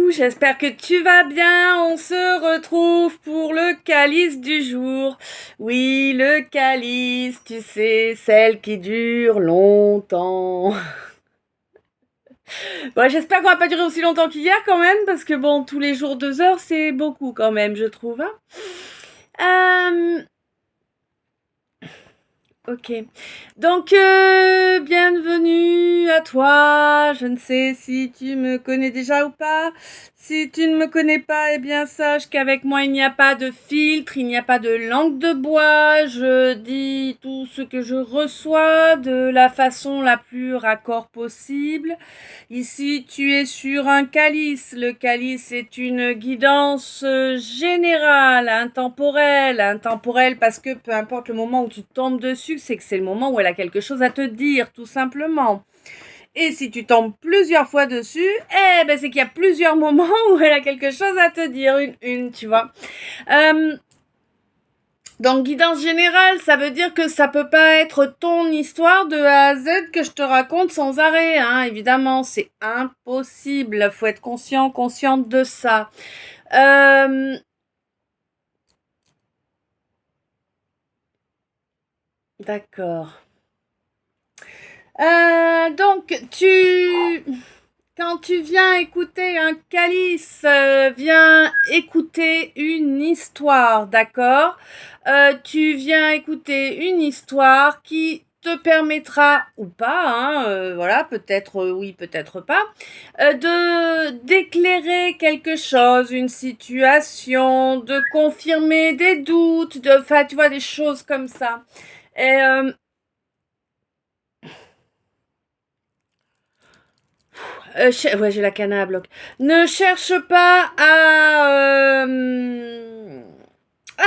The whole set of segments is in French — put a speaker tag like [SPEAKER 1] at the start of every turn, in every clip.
[SPEAKER 1] Coucou, j'espère que tu vas bien. On se retrouve pour le calice du jour. Oui, le calice, tu sais, celle qui dure longtemps. Bon, j'espère qu'on va pas durer aussi longtemps qu'hier quand même, parce que bon, tous les jours 2 heures, c'est beaucoup quand même, je trouve. Hein. Ok. Donc, bienvenue à toi. Je ne sais si tu me connais déjà ou pas. Si tu ne me connais pas, eh bien, sache qu'avec moi, il n'y a pas de filtre, il n'y a pas de langue de bois. Je dis tout ce que je reçois de la façon la plus raccord possible. Ici, tu es sur un calice. Le calice est une guidance générale, intemporelle parce que peu importe le moment où tu tombes dessus, c'est que c'est le moment où elle a quelque chose à te dire, tout simplement. Et si tu tombes plusieurs fois dessus, eh ben c'est qu'il y a plusieurs moments où elle a quelque chose à te dire, tu vois. Donc, guidance générale, ça veut dire que ça peut pas être ton histoire de A à Z que je te raconte sans arrêt, hein. Évidemment, c'est impossible. Faut être consciente de ça. D'accord. Donc, quand tu viens écouter un calice, viens écouter une histoire, d'accord? Tu viens écouter une histoire qui te permettra ou pas, hein, voilà, peut-être oui, peut-être pas, de d'éclairer quelque chose, une situation, de confirmer des doutes, enfin, tu vois, des choses comme ça. Et ouais, j'ai la canne à bloc. Ne cherche pas à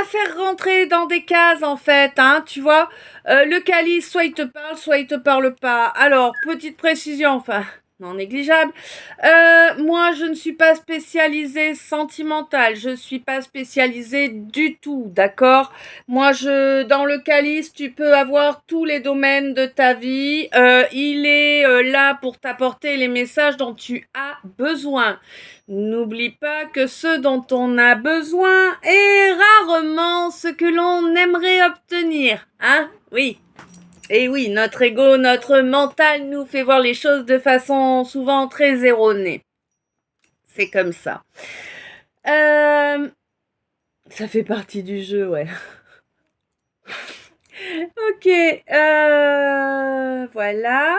[SPEAKER 1] faire rentrer dans des cases, en fait, hein, tu vois. Le calice, soit il te parle, soit il te parle pas. Alors, petite précision, enfin, non négligeable. Moi, je ne suis pas spécialisée sentimentale. Je suis pas spécialisée du tout, d'accord? Moi, dans le calice, tu peux avoir tous les domaines de ta vie. Il est là pour t'apporter les messages dont tu as besoin. N'oublie pas que ce dont on a besoin est rarement ce que l'on aimerait obtenir, hein? Oui. Et oui, notre ego, notre mental nous fait voir les choses de façon souvent très erronée. C'est comme ça. Ça fait partie du jeu, ouais. Ok, voilà.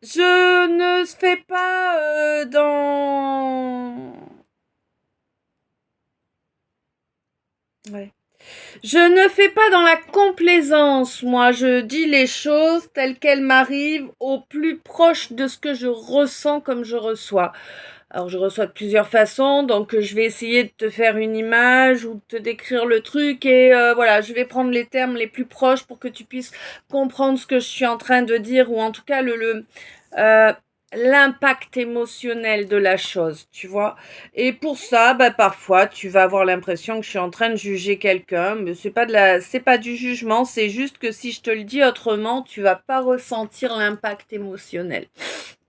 [SPEAKER 1] Je ne fais pas dans... Ouais. Je ne fais pas dans la complaisance, moi. Je dis les choses telles qu'elles m'arrivent au plus proche de ce que je ressens comme je reçois. Alors, je reçois de plusieurs façons, donc je vais essayer de te faire une image ou de te décrire le truc et voilà, je vais prendre les termes les plus proches pour que tu puisses comprendre ce que je suis en train de dire ou en tout cas euh, l'impact émotionnel de la chose, tu vois. Et pour ça, bah, parfois, tu vas avoir l'impression que je suis en train de juger quelqu'un, mais c'est pas du jugement, c'est juste que si je te le dis autrement, tu vas pas ressentir l'impact émotionnel.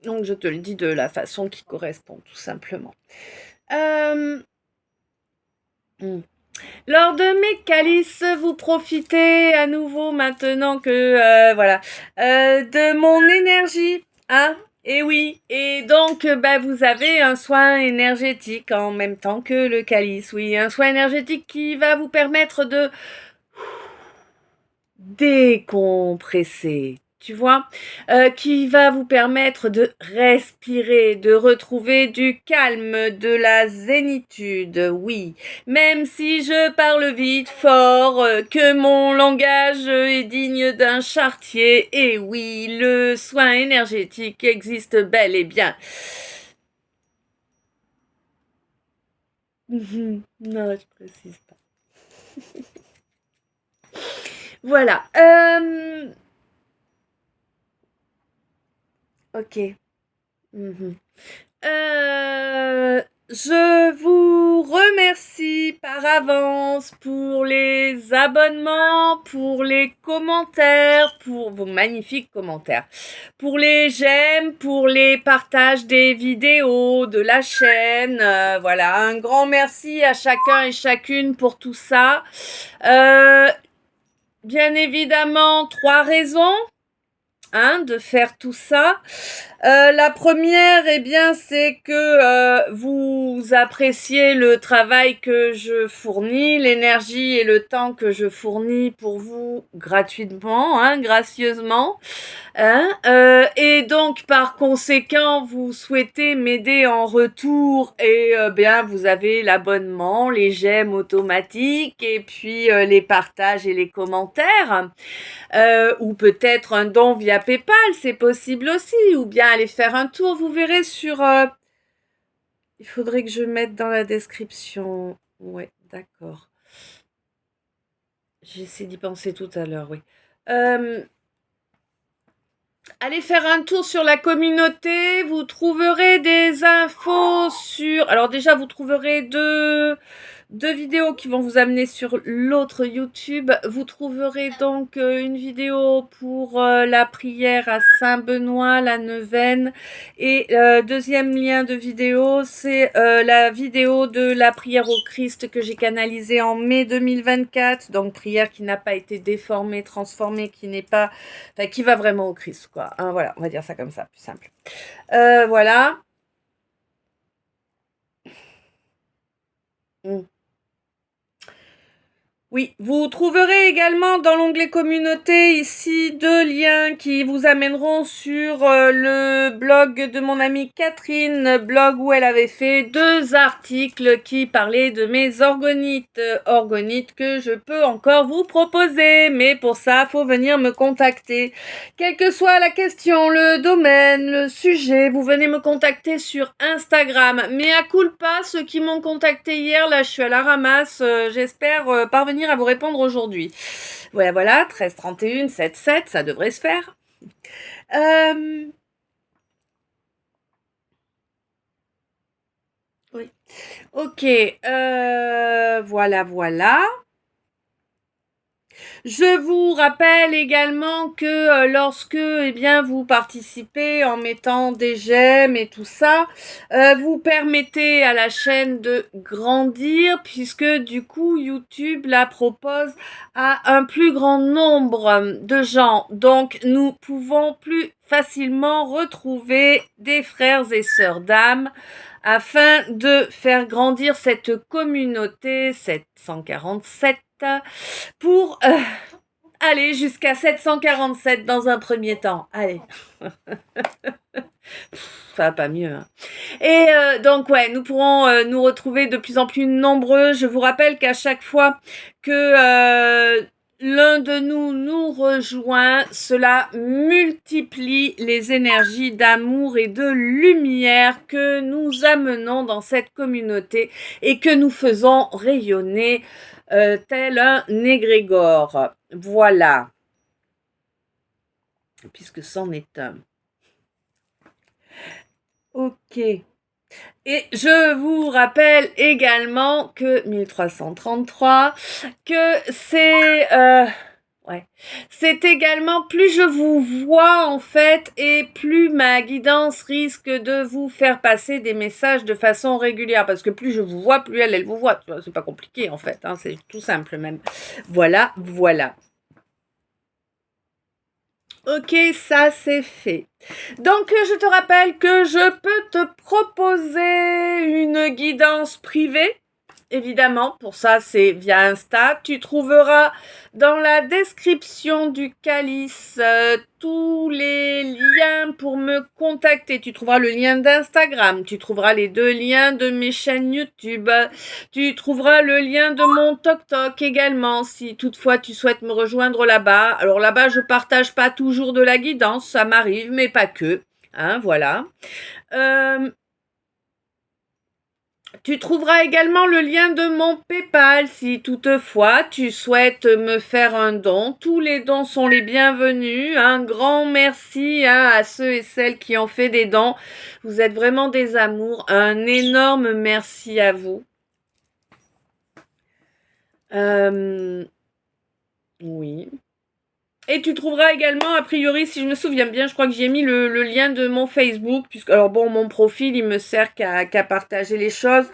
[SPEAKER 1] Donc, je te le dis de la façon qui correspond, tout simplement. Euh, hmm. Lors de mes calices, vous profitez à nouveau maintenant que, voilà, de mon énergie, hein? Et oui, et donc, bah, vous avez un soin énergétique en même temps que le calice, oui, un soin énergétique qui va vous permettre de décompresser, tu vois, qui va vous permettre de respirer, de retrouver du calme, de la zénitude, oui. Même si je parle vite, fort, que mon langage est digne d'un charretier, et oui, le soin énergétique existe bel et bien. Non, je précise pas. Voilà. Ok. Je vous remercie par avance pour les abonnements, pour les commentaires, pour vos magnifiques commentaires, pour les j'aime, pour les partages des vidéos de la chaîne. Voilà, un grand merci à chacun et chacune pour tout ça. Bien évidemment, 3 raisons de faire tout ça. La première, eh bien, c'est que vous appréciez le travail que je fournis, l'énergie et le temps que je fournis pour vous gratuitement, gracieusement. Et donc, par conséquent, vous souhaitez m'aider en retour et bien, vous avez l'abonnement, les j'aime automatiques et puis les partages et les commentaires. Ou peut-être un don via PayPal, c'est possible aussi, ou bien aller faire un tour, vous verrez sur... Il faudrait que je mette dans la description. Ouais, d'accord. J'essaie d'y penser tout à l'heure, oui. Allez faire un tour sur la communauté, vous trouverez des infos sur... Alors déjà, vous trouverez deux vidéos qui vont vous amener sur l'autre YouTube. Vous trouverez donc une vidéo pour la prière à Saint-Benoît, la neuvaine. Et deuxième lien de vidéo, c'est la vidéo de la prière au Christ que j'ai canalisée en mai 2024. Donc prière qui n'a pas été déformée, transformée, qui n'est pas... Enfin, qui va vraiment au Christ, quoi. Voilà, on va dire ça comme ça, plus simple. Voilà. Oui, vous trouverez également dans l'onglet communauté ici 2 liens qui vous amèneront sur le blog de mon amie Catherine, blog où elle avait fait 2 articles qui parlaient de mes orgonites que je peux encore vous proposer, mais pour ça, faut venir me contacter. Quelle que soit la question, le domaine, le sujet, vous venez me contacter sur Instagram. Mais à culpa, ceux qui m'ont contacté hier, là je suis à la ramasse, j'espère parvenir à vous répondre aujourd'hui. Voilà, 13 31 77, ça devrait se faire. Oui. Ok, voilà. Je vous rappelle également que lorsque vous participez en mettant des j'aime et tout ça, vous permettez à la chaîne de grandir puisque du coup YouTube la propose à un plus grand nombre de gens. Donc nous pouvons plus facilement retrouver des frères et sœurs d'âme afin de faire grandir cette communauté 747 pour aller jusqu'à 747 dans un premier temps. Allez. Ça va pas mieux. Et donc ouais, nous pourrons nous retrouver de plus en plus nombreux. Je vous rappelle qu'à chaque fois que l'un de nous rejoint, cela multiplie les énergies d'amour et de lumière que nous amenons dans cette communauté et que nous faisons rayonner tel un égrégore. Voilà. Puisque c'en est un. Ok. Et je vous rappelle également que 1333, que c'est... c'est également, plus je vous vois en fait, et plus ma guidance risque de vous faire passer des messages de façon régulière. Parce que plus je vous vois, plus elle vous voit. C'est pas compliqué en fait, c'est tout simple même. Voilà. Ok, ça c'est fait. Donc je te rappelle que je peux te proposer une guidance privée. Évidemment, pour ça c'est via Insta. Tu trouveras dans la description du calice tous les liens pour me contacter. Tu trouveras le lien d'Instagram, tu trouveras les 2 liens de mes chaînes YouTube, tu trouveras le lien de mon TokTok également si toutefois tu souhaites me rejoindre là-bas. Alors là-bas, je partage pas toujours de la guidance, ça m'arrive, mais pas que. Voilà. Tu trouveras également le lien de mon PayPal si toutefois tu souhaites me faire un don. Tous les dons sont les bienvenus. Un grand merci à ceux et celles qui ont fait des dons. Vous êtes vraiment des amours. Un énorme merci à vous. Oui. Et tu trouveras également, a priori, si je me souviens bien, je crois que j'ai mis le lien de mon Facebook, puisque, alors bon, mon profil, il me sert qu'à partager les choses.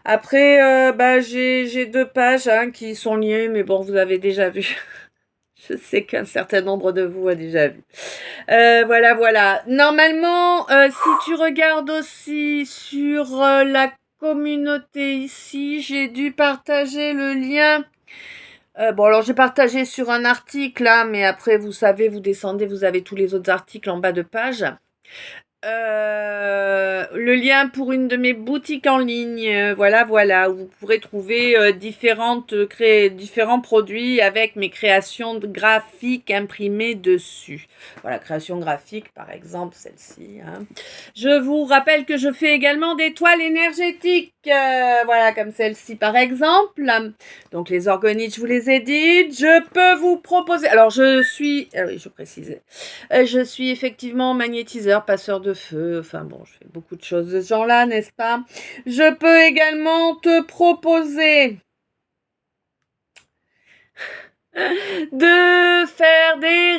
[SPEAKER 1] Après, bah, j'ai 2 pages hein, qui sont liées, mais bon, vous avez déjà vu. Je sais qu'un certain nombre de vous a déjà vu. Voilà, voilà. Normalement, si tu regardes aussi sur la communauté ici, j'ai dû partager le lien. Bon, alors j'ai partagé sur un article, là, mais après, vous savez, vous descendez, vous avez tous les autres articles en bas de page. Le lien pour une de mes boutiques en ligne, voilà, voilà, où vous pourrez trouver différents produits avec mes créations graphiques imprimées dessus. Voilà, création graphique, par exemple, celle-ci. Hein. Je vous rappelle que je fais également des toiles énergétiques, voilà, comme celle-ci, par exemple. Donc les organiques, je vous les ai dites. Je peux vous proposer. Alors oui, je précisais. Je suis effectivement magnétiseur, passeur de feu. Enfin bon, je fais beaucoup de choses de ce genre-là, n'est-ce pas? Je peux également te proposer de faire des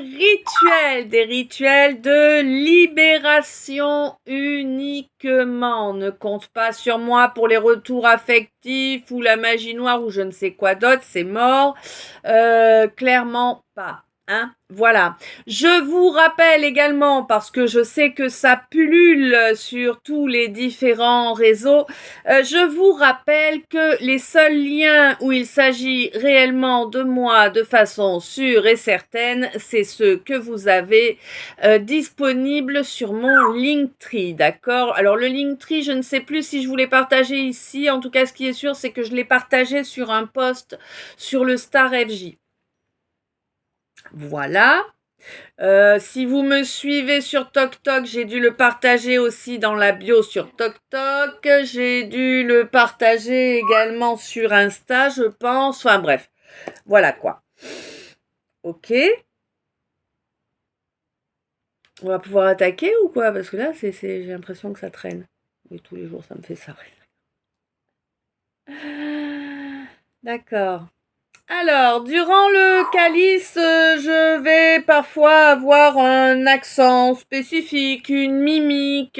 [SPEAKER 1] rituels de libération uniquement. Ne compte pas sur moi pour les retours affectifs ou la magie noire ou je ne sais quoi d'autre, c'est mort. Clairement pas. Hein, voilà. Je vous rappelle également, parce que je sais que ça pullule sur tous les différents réseaux, je vous rappelle que les seuls liens où il s'agit réellement de moi de façon sûre et certaine, c'est ceux que vous avez disponibles sur mon Linktree, d'accord? Alors le Linktree, je ne sais plus si je vous l'ai partagé ici, en tout cas ce qui est sûr, c'est que je l'ai partagé sur un post sur le Star FJ. Voilà. Si vous me suivez sur TokTok, j'ai dû le partager aussi dans la bio sur TokTok. J'ai dû le partager également sur Insta, je pense. Enfin bref, voilà quoi. Ok. On va pouvoir attaquer ou quoi? Parce que là, j'ai l'impression que ça traîne. Oui, tous les jours, ça me fait ça. D'accord. Alors, durant le calice, je vais parfois avoir un accent spécifique, une mimique,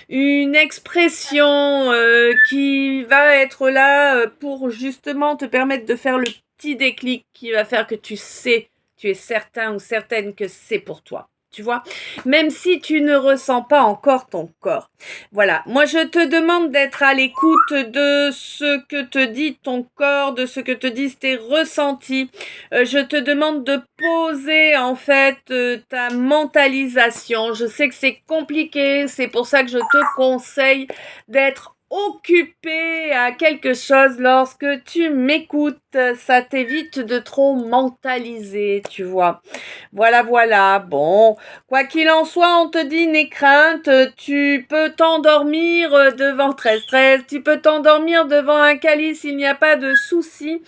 [SPEAKER 1] une expression qui va être là pour justement te permettre de faire le petit déclic qui va faire que tu es certain ou certaine que c'est pour toi. Tu vois, même si tu ne ressens pas encore ton corps. Voilà, moi je te demande d'être à l'écoute de ce que te dit ton corps, de ce que te disent tes ressentis. Je te demande de poser en fait ta mentalisation. Je sais que c'est compliqué, c'est pour ça que je te conseille d'être occupé à quelque chose lorsque tu m'écoutes. Ça t'évite de trop mentaliser, tu vois. Voilà, voilà. Bon, quoi qu'il en soit, on te dit n'aie crainte, tu peux t'endormir devant 13-13, tu peux t'endormir devant un calice, il n'y a pas de souci.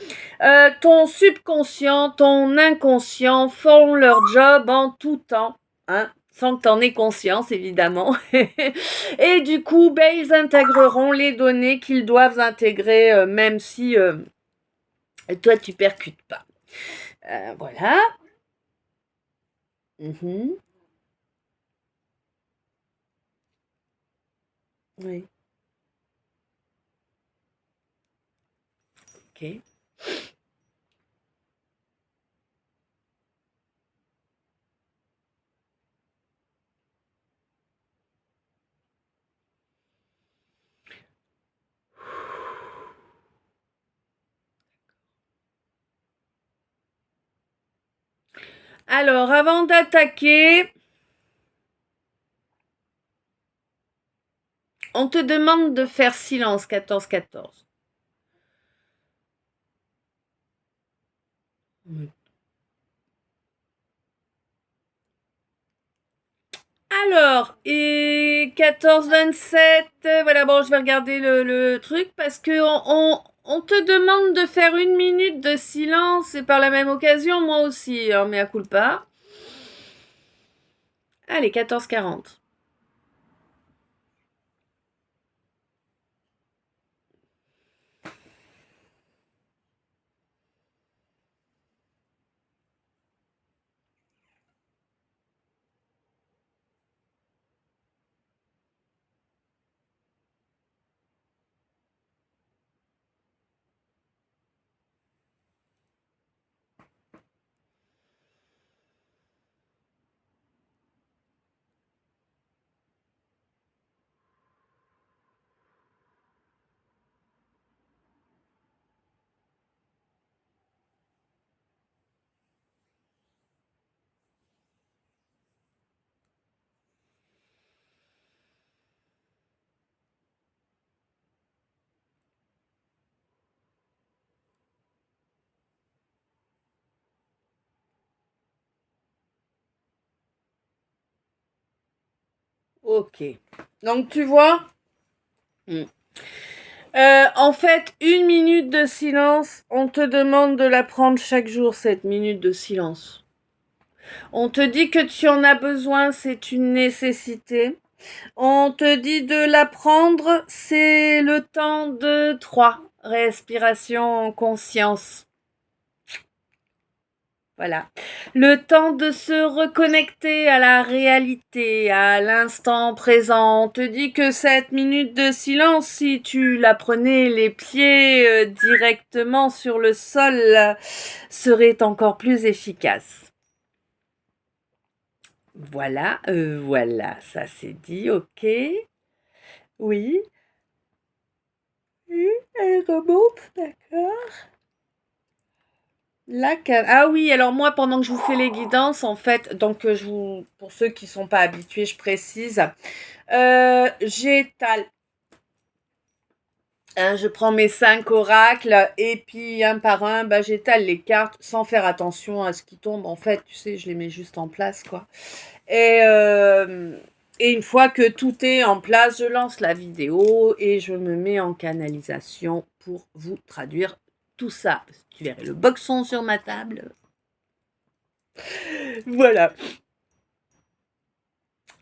[SPEAKER 1] Ton subconscient, ton inconscient font leur job en tout temps, hein, sans que tu en aies conscience, évidemment. Et du coup, ben, ils intégreront les données qu'ils doivent intégrer, même si toi, tu percutes pas. Voilà. Mhm. Oui. Ok. Alors, avant d'attaquer, on te demande de faire silence 14-14. Alors, et 14-27, voilà, bon, je vais regarder le truc parce que on te demande de faire 1 minute de silence et par la même occasion, moi aussi, hein, mea culpa. Allez, 14-40. Ok. Donc tu vois, en fait, 1 minute de silence, on te demande de la prendre chaque jour, cette minute de silence. On te dit que tu en as besoin, c'est une nécessité. On te dit de la prendre, c'est le temps de 3 respirations en conscience. Voilà. Le temps de se reconnecter à la réalité, à l'instant présent. On te dit que cette minute de silence, si tu la prenais les pieds directement sur le sol, serait encore plus efficace. Voilà, voilà, ça c'est dit, ok. Oui. Oui, elle remonte, d'accord. Ah oui, alors moi, pendant que je vous fais les guidances, en fait, donc pour ceux qui sont pas habitués, je précise, j'étale. Hein, je prends mes 5 oracles et puis un par un, bah, j'étale les cartes sans faire attention à ce qui tombe. En fait, tu sais, je les mets juste en place, quoi. Et, euh, et une fois que tout est en place, je lance la vidéo et je me mets en canalisation pour vous traduire tout ça. Tu verrais le boxon sur ma table. Voilà.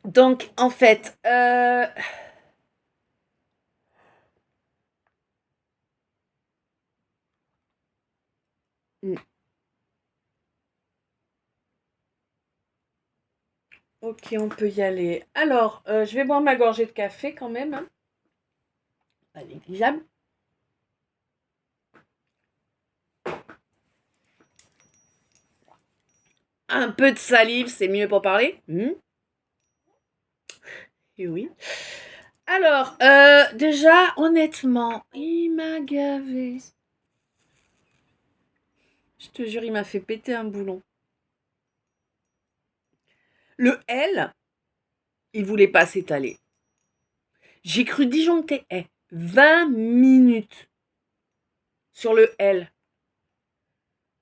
[SPEAKER 1] Donc, en fait, ok, on peut y aller. Alors, je vais boire ma gorgée de café quand même, hein. Pas négligeable. Un peu de salive, c'est mieux pour parler. Et oui. Alors, déjà, honnêtement, il m'a gavé. Je te jure, il m'a fait péter un boulon. Le L, il voulait pas s'étaler. J'ai cru disjoncter 20 minutes sur le L.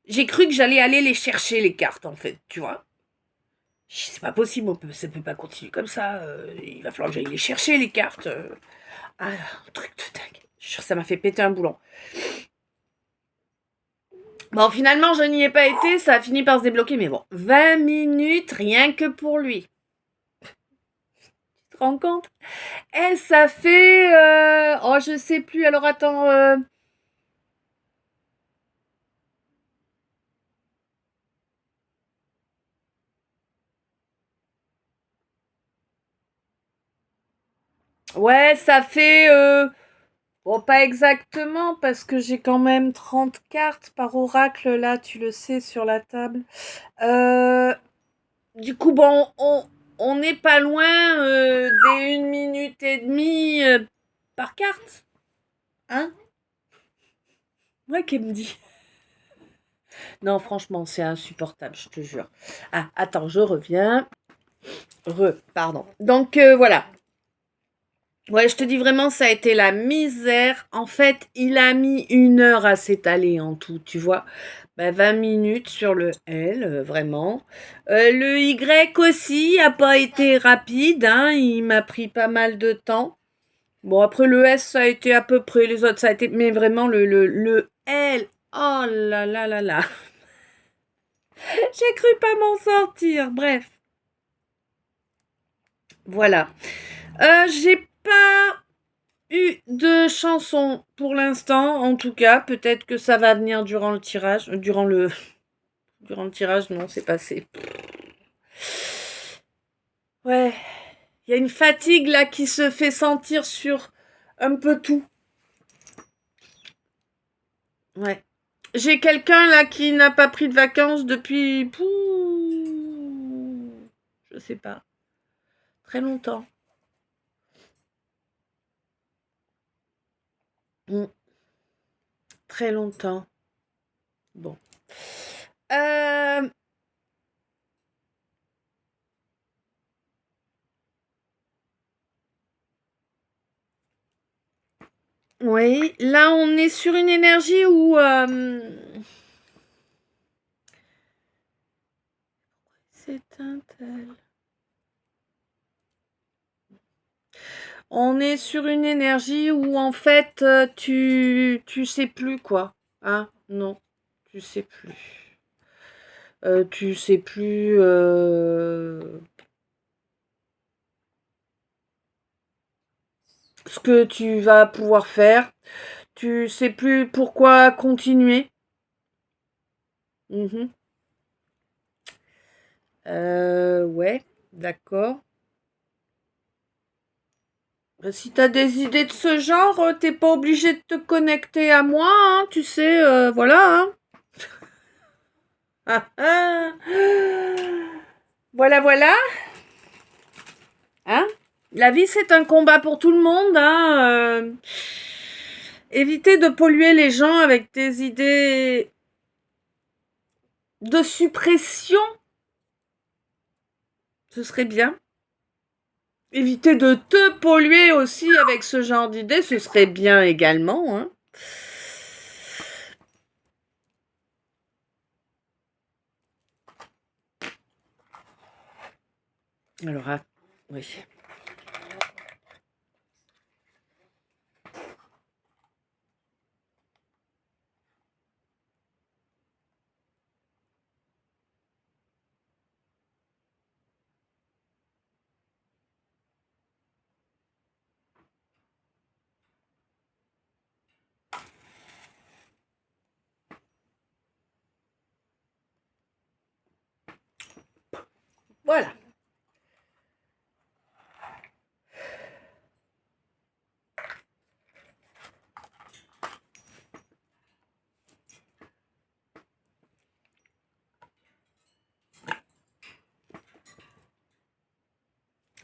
[SPEAKER 1] J'ai cru que j'allais aller les chercher, les cartes, en fait, tu vois. C'est pas possible, ça peut pas continuer comme ça. Il va falloir que j'aille les chercher, les cartes. Ah, un truc de dingue. Ça m'a fait péter un boulon. Bon, finalement, je n'y ai pas été, ça a fini par se débloquer, mais bon, 20 minutes rien que pour lui. Tu te rends compte? Eh, ça fait... oh, je sais plus, alors attends... Ouais, ça fait... Bon, pas exactement, parce que j'ai quand même 30 cartes par oracle, là, tu le sais, sur la table. Du coup, bon, on n'est pas loin des 1 minute et demie par carte. Hein? Ouais, qu'elle me dit. Non, franchement, c'est insupportable, je te jure. Ah, attends, je reviens. Pardon. Donc, voilà. Ouais, je te dis vraiment, ça a été la misère. En fait, il a mis 1 heure à s'étaler en tout, tu vois. 20 minutes sur le L, vraiment. Le Y aussi a pas été rapide, hein. Il m'a pris pas mal de temps. Bon, après le S, ça a été à peu près, les autres, ça a été, mais vraiment le L, oh là là là là. J'ai cru pas m'en sortir, bref. Voilà. J'ai pas eu de chanson pour l'instant, en tout cas. Peut-être que ça va venir durant le tirage. Durant le tirage, non, c'est passé. Ouais. Il y a une fatigue là qui se fait sentir sur un peu tout. Ouais. J'ai quelqu'un là qui n'a pas pris de vacances depuis... je sais pas. Très longtemps. Mm. Très longtemps. Bon. Euh, oui, là on est sur une énergie où s'éteint-elle? On est sur une énergie où en fait tu sais plus quoi. Hein? Non, tu sais plus. Tu sais plus ce que tu vas pouvoir faire. Tu sais plus pourquoi continuer. Mhm. Ouais, d'accord. Si t'as des idées de ce genre, t'es pas obligé de te connecter à moi, hein, tu sais, voilà, hein. Ah, ah. Voilà, voilà, hein. La vie, c'est un combat pour tout le monde, hein. Évitez de polluer les gens avec des idées de suppression, ce serait bien. Évitez de te polluer aussi avec ce genre d'idées, ce serait bien également, hein. Alors, oui. Voilà.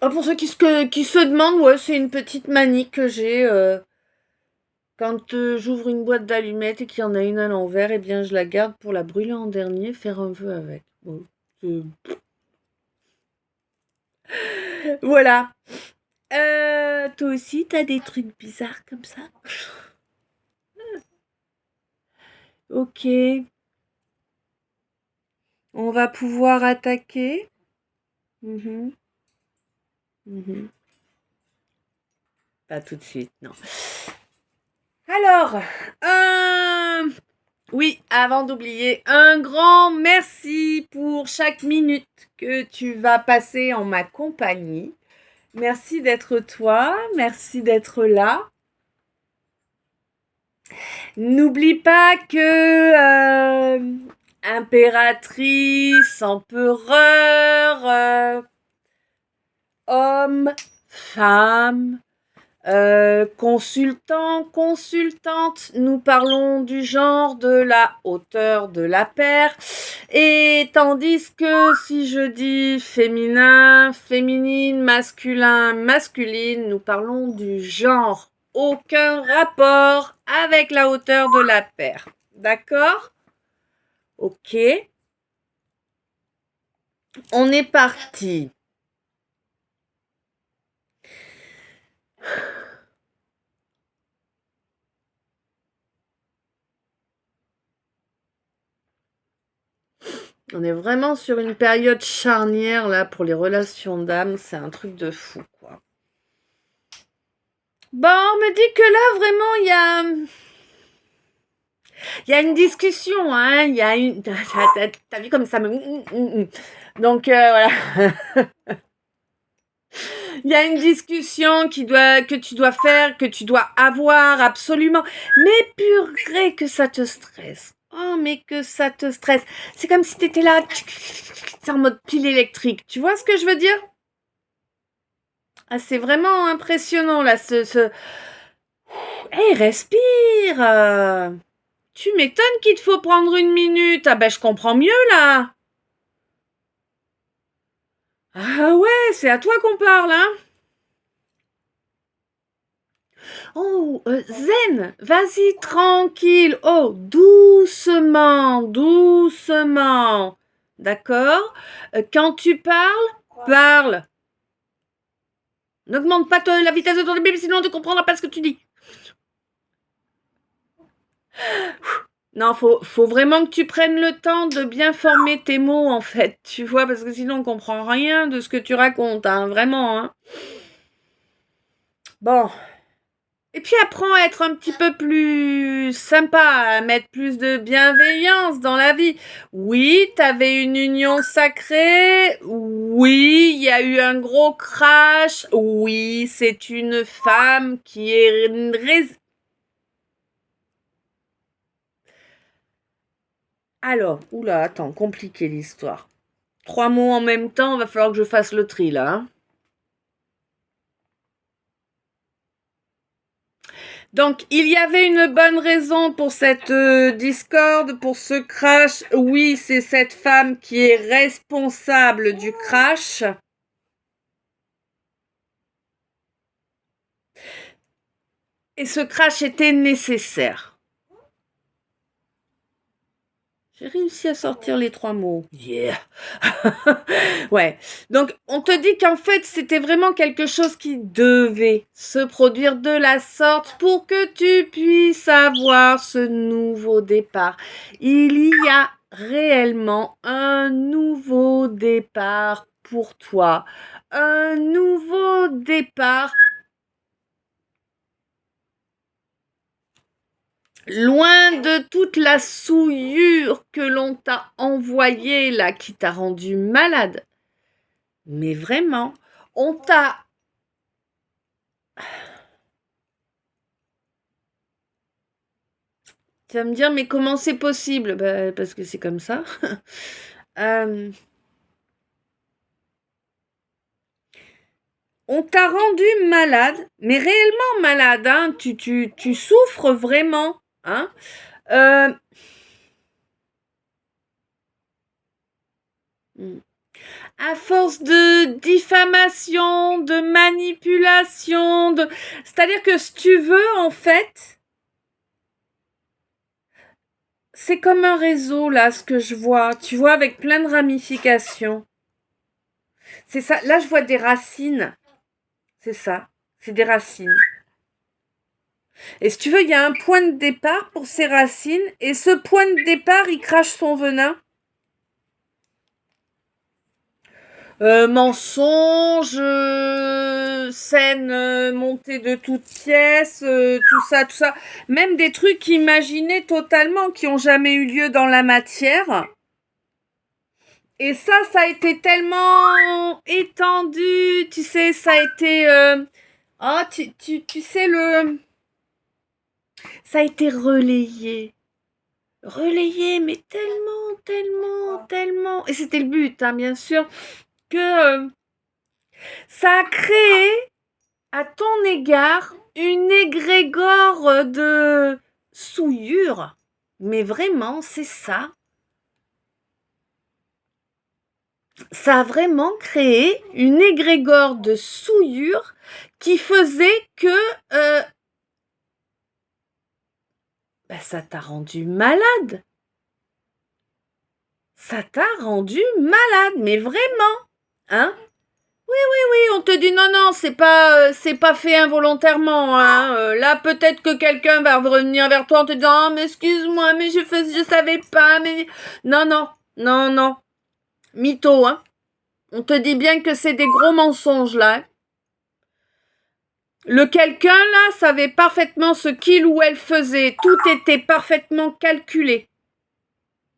[SPEAKER 1] Ah, pour ceux qui se demandent, ouais, c'est une petite manie que j'ai. Quand j'ouvre une boîte d'allumettes et qu'il y en a une à l'envers, eh bien je la garde pour la brûler en dernier, faire un vœu avec. Bon, voilà. Toi aussi, t'as des trucs bizarres comme ça? Ok. On va pouvoir attaquer. Mhm, mhm. Pas tout de suite, non. Alors, oui, avant d'oublier, un grand merci pour chaque minute que tu vas passer en ma compagnie. Merci d'être toi, merci d'être là. N'oublie pas que impératrice, empereur, homme, femme, consultant, consultante, nous parlons du genre, de la hauteur, de la paire. Et tandis que si je dis féminin, féminine, masculin, masculine, nous parlons du genre. Aucun rapport avec la hauteur de la paire. D'accord? Ok. On est parti. On est vraiment sur une période charnière là pour les relations d'âme. C'est un truc de fou, quoi. Bon, on me dit que là, vraiment, il y a une discussion, hein. Il y a une... T'as vu comme ça me... Donc, voilà. Il y a une discussion que tu dois faire, que tu dois avoir absolument. Mais purée que ça te stresse. Oh, mais que ça te stresse. C'est comme si t'étais là, en mode pile électrique. Tu vois ce que je veux dire? Ah, c'est vraiment impressionnant, là, Hé, respire. Tu m'étonnes qu'il te faut prendre une minute. Ah ben, je comprends mieux, là. Ah ouais, c'est à toi qu'on parle, hein. Oh, zen, vas-y, tranquille. Oh, doucement, doucement. D'accord? Quand tu parles, parle. N'augmente pas la vitesse de ton débit, sinon on ne comprendra pas ce que tu dis. Non, faut vraiment que tu prennes le temps de bien former tes mots, en fait. Tu vois, parce que sinon on comprend rien de ce que tu racontes, hein, vraiment, hein. Bon. Et puis apprends à être un petit peu plus sympa, à mettre plus de bienveillance dans la vie. Oui, t'avais une union sacrée. Oui, il y a eu un gros crash. Oui, c'est une femme qui est Alors, oula, attends, compliqué l'histoire. 3 mots en même temps, va falloir que je fasse le tri là. Hein. Donc, il y avait une bonne raison pour cette discorde, pour ce crash. Oui, c'est cette femme qui est responsable du crash. Et ce crash était nécessaire. J'ai réussi à sortir les 3 mots. Yeah. Ouais. Donc, on te dit qu'en fait, c'était vraiment quelque chose qui devait se produire de la sorte pour que tu puisses avoir ce nouveau départ. Il y a réellement un nouveau départ pour toi. Un nouveau départ loin de toute la souillure que l'on t'a envoyée là, qui t'a rendu malade. Mais vraiment, on t'a... Tu vas me dire, mais comment c'est possible? Bah, parce que c'est comme ça. On t'a rendu malade, mais réellement malade, hein? Tu souffres vraiment, hein? À force de diffamation, de manipulation, c'est-à-dire que si tu veux, en fait, c'est comme un réseau, là, ce que je vois. Tu vois, avec plein de ramifications. C'est ça. Là, je vois des racines. C'est ça. C'est des racines. Et si tu veux, il y a un point de départ pour ces racines. Et ce point de départ, il crache son venin. Mensonges, scènes montées de toutes pièces, tout ça. Même des trucs imaginés totalement qui ont jamais eu lieu dans la matière. Et ça a été tellement étendu, tu sais, ça a été... tu sais, ça a été relayé. Relayé, mais tellement. Et c'était le but, hein, bien sûr, que ça a créé à ton égard une égrégore de souillure. Mais vraiment, c'est ça. Ça a vraiment créé une égrégore de souillure qui faisait que ça t'a rendu malade. Ça t'a rendu malade, mais vraiment, hein? Oui, on te dit non, c'est pas fait involontairement, hein. Là, peut-être que quelqu'un va revenir vers toi en te disant, oh, mais excuse-moi, mais je savais pas, mais non, mytho, hein. On te dit bien que c'est des gros mensonges là. Hein. Le quelqu'un là savait parfaitement ce qu'il ou elle faisait, tout était parfaitement calculé.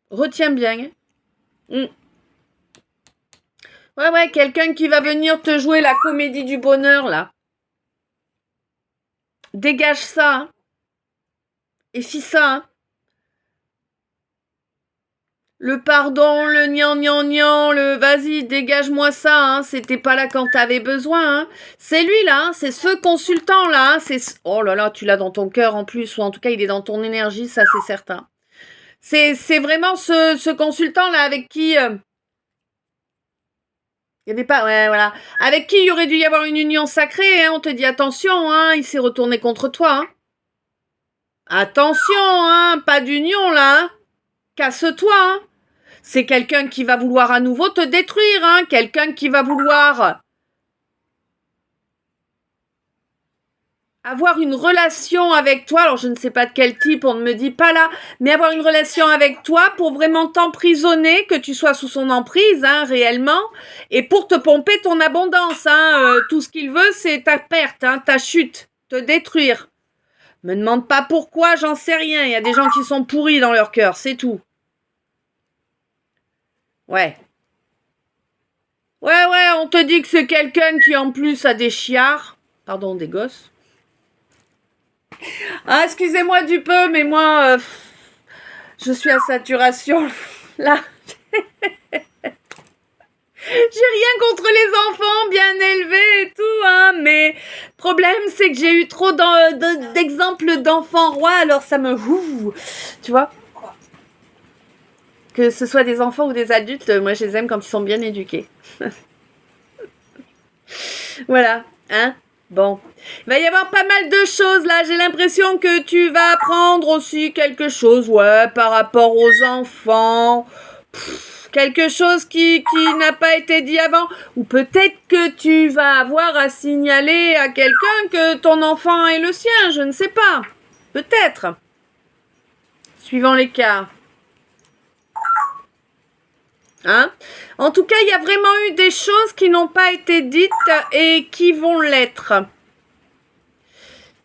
[SPEAKER 1] Retiens bien. Hein. Ouais, quelqu'un qui va venir te jouer la comédie du bonheur, là. Dégage ça, hein. Et fis ça, hein. Le pardon, le gnan, le vas-y, dégage-moi ça, hein. C'était pas là quand t'avais besoin, hein. C'est lui, là, hein. C'est ce consultant-là, hein. Oh là là, tu l'as dans ton cœur en plus, ou en tout cas, il est dans ton énergie, ça, c'est certain. C'est vraiment ce consultant-là avec qui... Il y avait pas, ouais, voilà. Avec qui il aurait dû y avoir une union sacrée, hein. On te dit attention, hein, il s'est retourné contre toi, hein. Attention, hein, pas d'union, là, hein. Casse-toi, hein. C'est quelqu'un qui va vouloir à nouveau te détruire, hein. Quelqu'un qui va vouloir... avoir une relation avec toi, alors je ne sais pas de quel type, on ne me dit pas là, mais avoir une relation avec toi pour vraiment t'emprisonner, que tu sois sous son emprise, hein, réellement, et pour te pomper ton abondance, hein, tout ce qu'il veut, c'est ta perte, hein, ta chute, te détruire. Me demande pas pourquoi, j'en sais rien, il y a des gens qui sont pourris dans leur cœur, c'est tout. Ouais. Ouais, on te dit que c'est quelqu'un qui en plus a des chiards, pardon, des gosses. Ah, excusez-moi du peu, mais moi, je suis à saturation. Là, j'ai rien contre les enfants bien élevés et tout, hein, mais le problème, c'est que j'ai eu trop d'exemples d'enfants rois, alors ça me... tu vois, que ce soit des enfants ou des adultes, moi, je les aime quand ils sont bien éduqués. Voilà, hein. Bon, il va y avoir pas mal de choses là. J'ai l'impression que tu vas apprendre aussi quelque chose, ouais, par rapport aux enfants. Quelque chose qui n'a pas été dit avant. Ou peut-être que tu vas avoir à signaler à quelqu'un que ton enfant est le sien. Je ne sais pas. Peut-être. Suivant les cas. Hein? En tout cas, il y a vraiment eu des choses qui n'ont pas été dites et qui vont l'être.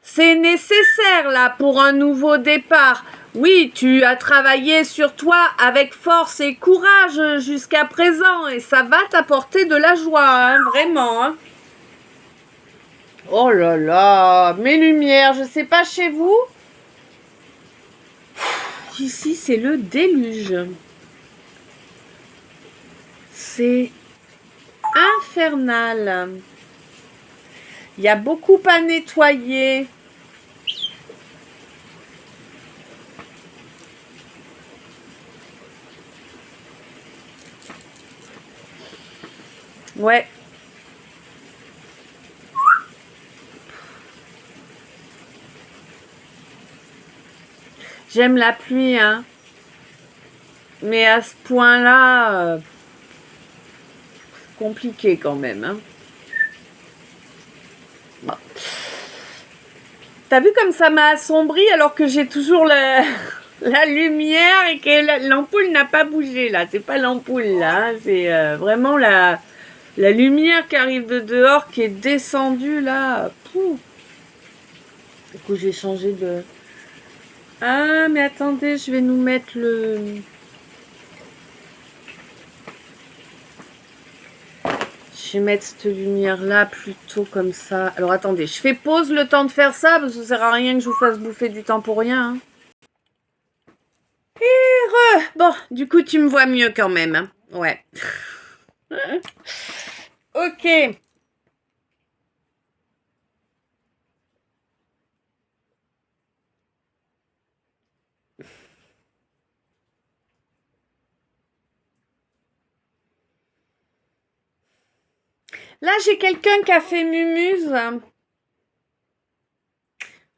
[SPEAKER 1] C'est nécessaire là pour un nouveau départ. Oui, tu as travaillé sur toi avec force et courage jusqu'à présent et ça va t'apporter de la joie, hein, vraiment. Hein. Oh là là, mes lumières, je sais pas chez vous. Ici, c'est le déluge. C'est infernal. Il y a beaucoup à nettoyer. Ouais. J'aime la pluie, hein. Mais à ce point-là, compliqué quand même, hein. Bon. T'as vu comme ça m'a assombri alors que j'ai toujours la lumière et que l'ampoule n'a pas bougé là. C'est pas l'ampoule là, hein. C'est vraiment la lumière qui arrive de dehors qui est descendue là. Pouh. Du coup j'ai changé de... Ah mais attendez, je vais nous mettre le... Je vais mettre cette lumière là plutôt comme ça. Alors attendez, je fais pause le temps de faire ça parce que ça sert à rien que je vous fasse bouffer du temps pour rien. Hein. Bon, du coup tu me vois mieux quand même. Hein. Ouais. Ok. Là j'ai quelqu'un qui a fait mumuse.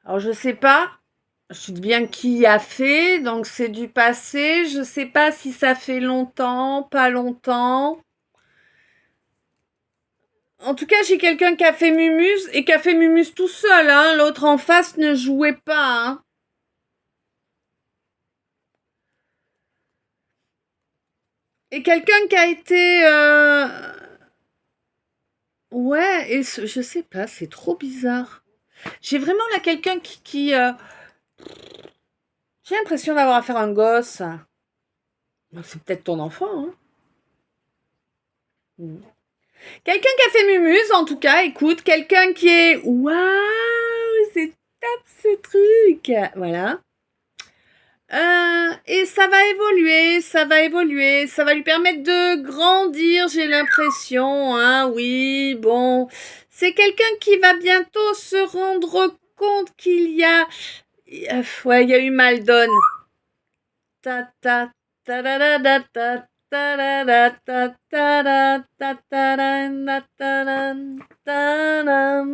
[SPEAKER 1] Alors je sais pas. Je sais bien qui a fait, donc c'est du passé. Je sais pas si ça fait longtemps, pas longtemps. En tout cas, j'ai quelqu'un qui a fait mumuse et qui a fait mumuse tout seul. Hein. L'autre en face ne jouait pas. Hein. Et quelqu'un qui a été... Ouais, et je sais pas, c'est trop bizarre. J'ai vraiment là quelqu'un J'ai l'impression d'avoir affaire à un gosse. C'est peut-être ton enfant, hein. Quelqu'un qui a fait mumuse, en tout cas, écoute, quelqu'un qui est... Waouh, c'est top ce truc. Voilà. Et ça va évoluer, ça va lui permettre de grandir, j'ai l'impression, hein, oui, bon. C'est quelqu'un qui va bientôt se rendre compte qu'il y a... Ouais, il y a eu Maldon. Ta ta ta da da da ta ta da da ta ta da ta ta da da ta da ta da.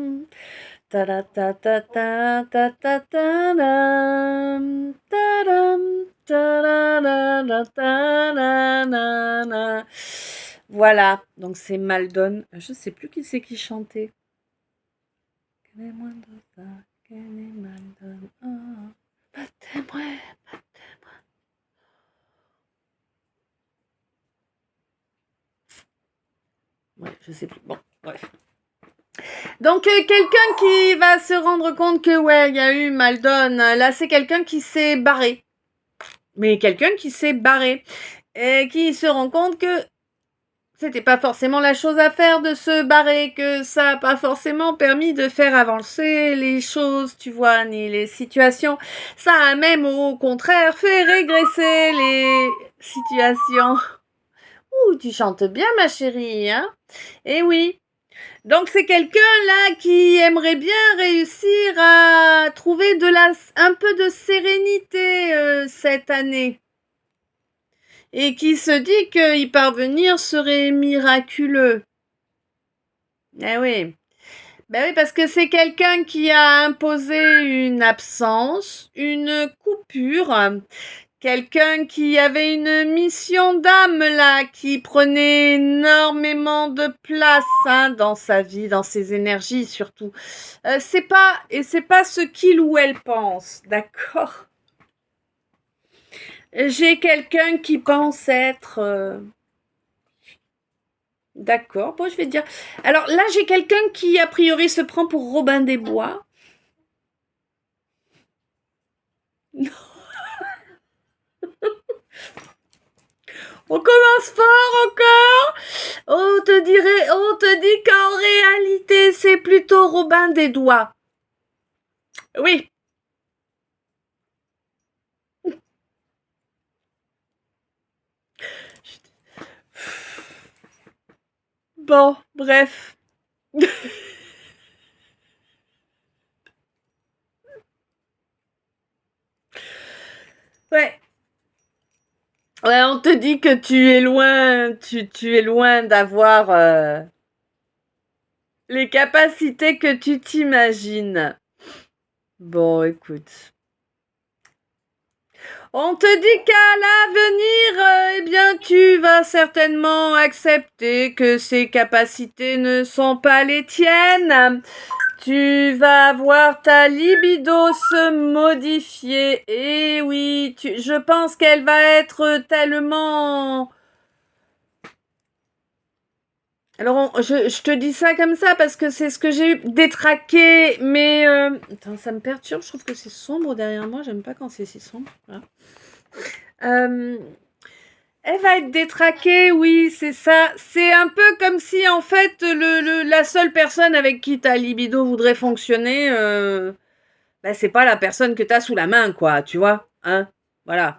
[SPEAKER 1] Ta da ta ta ta ta ta ta da ta da ta da da da ta da da da. Voilà, donc c'est Maldon. Je sais plus qui c'est qui chantait. Ouais, je sais plus. Bon, bref. Donc, quelqu'un qui va se rendre compte que, ouais, il y a eu Maldon. Là, c'est quelqu'un qui s'est barré. Mais quelqu'un qui s'est barré. Et qui se rend compte que c'était pas forcément la chose à faire de se barrer, que ça a pas forcément permis de faire avancer les choses, tu vois, ni les situations. Ça a même au contraire fait régresser les situations. Ouh, tu chantes bien, ma chérie, hein? Eh oui. Donc c'est quelqu'un là qui aimerait bien réussir à trouver un peu de sérénité cette année. Et qui se dit qu'y parvenir serait miraculeux. Eh oui. Ben oui, parce que c'est quelqu'un qui a imposé une absence, une coupure, quelqu'un qui avait une mission d'âme là, qui prenait énormément de place dans sa vie, dans ses énergies surtout. C'est pas ce qu'il ou elle pense, d'accord? J'ai quelqu'un qui pense être d'accord, bon, je vais te dire. Alors là, j'ai quelqu'un qui, a priori, se prend pour Robin des Bois. On commence fort encore. On te dit qu'en réalité, c'est plutôt Robin des Doigts. Oui. Bon, bref. Ouais. Ouais, on te dit que tu es loin, tu es loin d'avoir les capacités que tu t'imagines. Bon, écoute. On te dit qu'à l'avenir, eh bien, tu vas certainement accepter que ces capacités ne sont pas les tiennes. Tu vas voir ta libido se modifier. Et oui, je pense qu'elle va être tellement... Alors, je te dis ça comme ça parce que c'est ce que j'ai eu détraqué, mais... Attends, ça me perturbe, je trouve que c'est sombre derrière moi, j'aime pas quand c'est si sombre. Voilà. Elle va être détraquée, oui, c'est ça. C'est un peu comme si, en fait, la seule personne avec qui ta libido voudrait fonctionner, c'est pas la personne que t'as sous la main, quoi, tu vois, hein, voilà.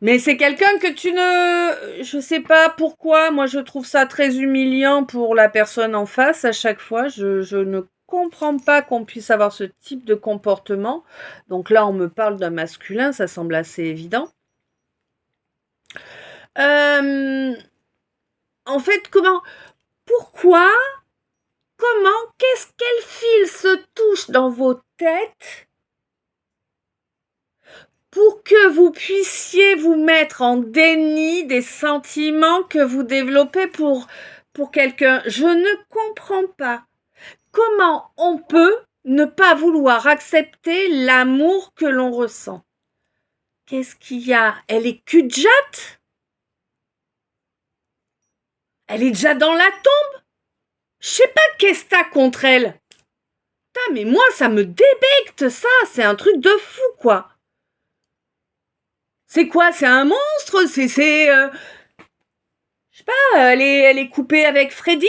[SPEAKER 1] Mais c'est quelqu'un que tu ne... Je sais pas pourquoi, moi je trouve ça très humiliant pour la personne en face à chaque fois. Je ne comprends pas qu'on puisse avoir ce type de comportement. Donc là, on me parle d'un masculin, ça semble assez évident. En fait, pourquoi, quel fil se touche dans vos têtes pour que vous puissiez vous mettre en déni des sentiments que vous développez pour quelqu'un? Je ne comprends pas. Comment on peut ne pas vouloir accepter l'amour que l'on ressent? Qu'est-ce qu'il y a? Elle est cul-de-jatte? Elle est déjà dans la tombe? Je sais pas qu'est-ce que t'as contre elle. Putain, mais moi, ça me débecte, ça. C'est un truc de fou, quoi. C'est quoi? C'est un monstre? Je sais pas, elle est coupée avec Freddy?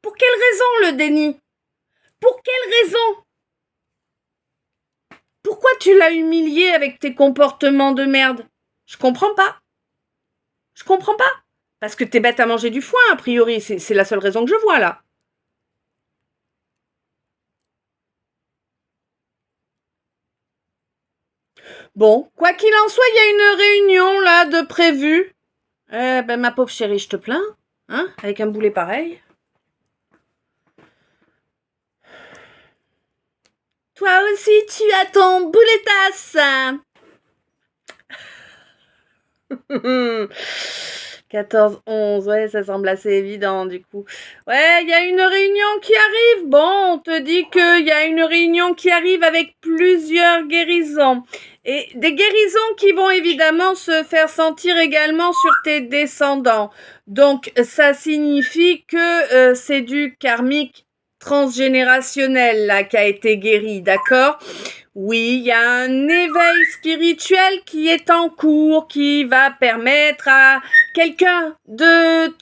[SPEAKER 1] Pour quelle raison, le déni? Pour quelle raison? Pourquoi tu l'as humiliée avec tes comportements de merde? Je comprends pas. Je comprends pas. Parce que t'es bête à manger du foin, a priori. C'est la seule raison que je vois, là. Bon, quoi qu'il en soit, il y a une réunion, là, de prévue. Ma pauvre chérie, je te plains. Hein, avec un boulet pareil. Toi aussi, tu as ton bouletasse. 14, 11, ouais, ça semble assez évident du coup. Ouais, il y a une réunion qui arrive. Bon, on te dit qu'il y a une réunion qui arrive avec plusieurs guérisons. Et des guérisons qui vont évidemment se faire sentir également sur tes descendants. Donc, ça signifie que c'est du karmique transgénérationnel là qui a été guéri, d'accord? Oui, il y a un éveil spirituel qui est en cours, qui va permettre à quelqu'un de